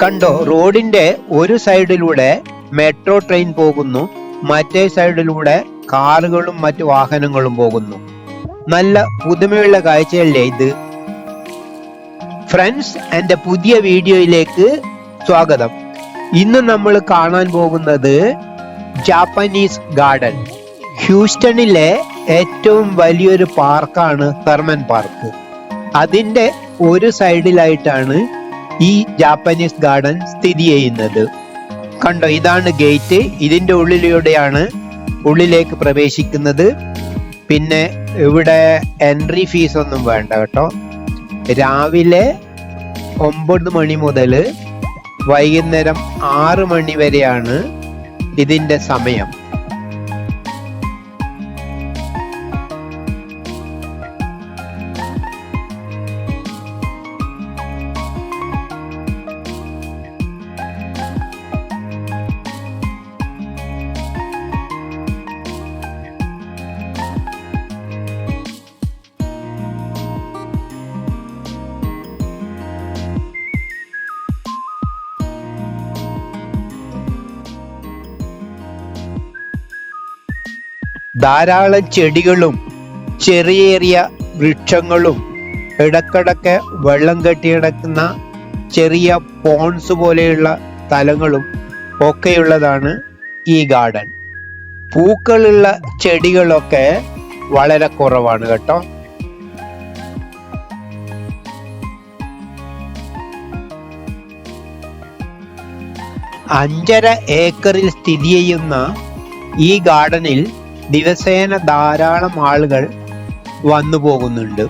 കണ്ടോ, റോഡിന്റെ ഒരു സൈഡിലൂടെ മെട്രോ ട്രെയിൻ പോകുന്നു, മറ്റേ സൈഡിലൂടെ കാറുകളും മറ്റു വാഹനങ്ങളും പോകുന്നു. നല്ല പുതുമയുള്ള കാഴ്ചയല്ലേ ഇത്? ഫ്രണ്ട്സ്, എന്റെ പുതിയ വീഡിയോയിലേക്ക് സ്വാഗതം. ഇന്ന് നമ്മൾ കാണാൻ പോകുന്നത് ജാപ്പനീസ് ഗാർഡൻ. ഹ്യൂസ്റ്റണിലെ ഏറ്റവും വലിയൊരു പാർക്കാണ് തെർമൻ പാർക്ക്. അതിന്റെ ഒരു സൈഡിലായിട്ടാണ് ഈ ജാപ്പനീസ് ഗാർഡൻ സ്ഥിതി ചെയ്യുന്നത്. കണ്ടോ, ഇതാണ് ഗേറ്റ്. ഇതിന്റെ ഉള്ളിലേക്ക് പ്രവേശിക്കുന്നത്. പിന്നെ ഇവിടെ എൻട്രി ഫീസ് ഒന്നും വേണ്ട കേട്ടോ. രാവിലെ 9 മണി മുതൽ വൈകുന്നേരം 6 മണി വരെയാണ് ഇതിന്റെ സമയം. ധാരാളം ചെടികളും ചെറിയ വൃക്ഷങ്ങളും ഇടക്കിടക്ക് വെള്ളം കെട്ടിക്കിടക്കുന്ന ചെറിയ പോൺസ് പോലെയുള്ള സ്ഥലങ്ങളും ഒക്കെയുള്ളതാണ് ഈ ഗാർഡൻ. പൂക്കളുള്ള ചെടികളൊക്കെ വളരെ കുറവാണ് കേട്ടോ. അഞ്ചര ഏക്കറിൽ സ്ഥിതി ചെയ്യുന്ന ഈ ഗാർഡനിൽ ദിവസേന ധാരാളം ആളുകൾ വന്നു പോകുന്നുണ്ട്.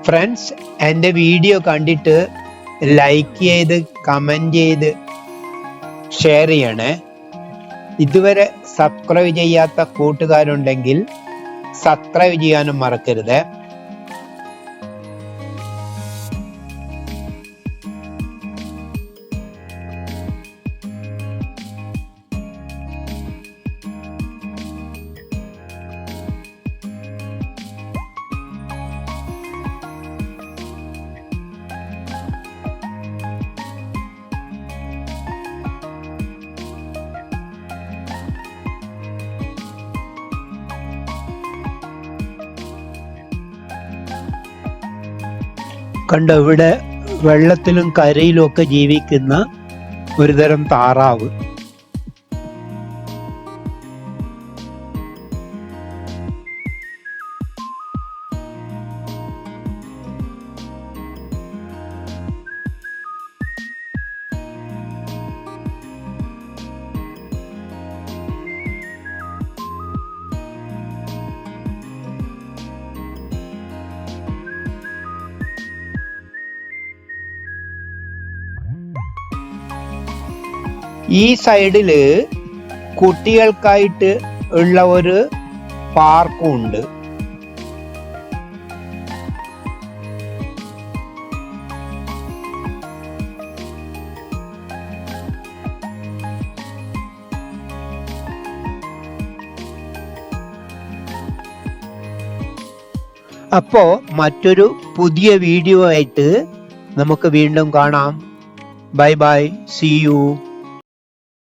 ഫ്രണ്ട്സ്, എൻ്റെ വീഡിയോ കണ്ടിട്ട് ലൈക്ക് ചെയ്ത് കമൻറ്റ് ചെയ്ത് ഷെയർ ചെയ്യണേ. ഇതുവരെ സബ്സ്ക്രൈബ് ചെയ്യാത്ത കൂട്ടുകാരുണ്ടെങ്കിൽ സബ്സ്ക്രൈബ് ചെയ്യാനും മറക്കരുത്. കണ്ടോ, ഇവിടെ വെള്ളത്തിലും കരയിലും ഒക്കെ ജീവിക്കുന്ന ഒരുതരം താറാവ്. ഈ സൈഡില് കുട്ടികൾക്കായിട്ട് ഉള്ള ഒരു പാർക്കും ഉണ്ട്. അപ്പോ മറ്റൊരു പുതിയ വീഡിയോ ആയിട്ട് നമുക്ക് വീണ്ടും കാണാം. Bye bye, see U.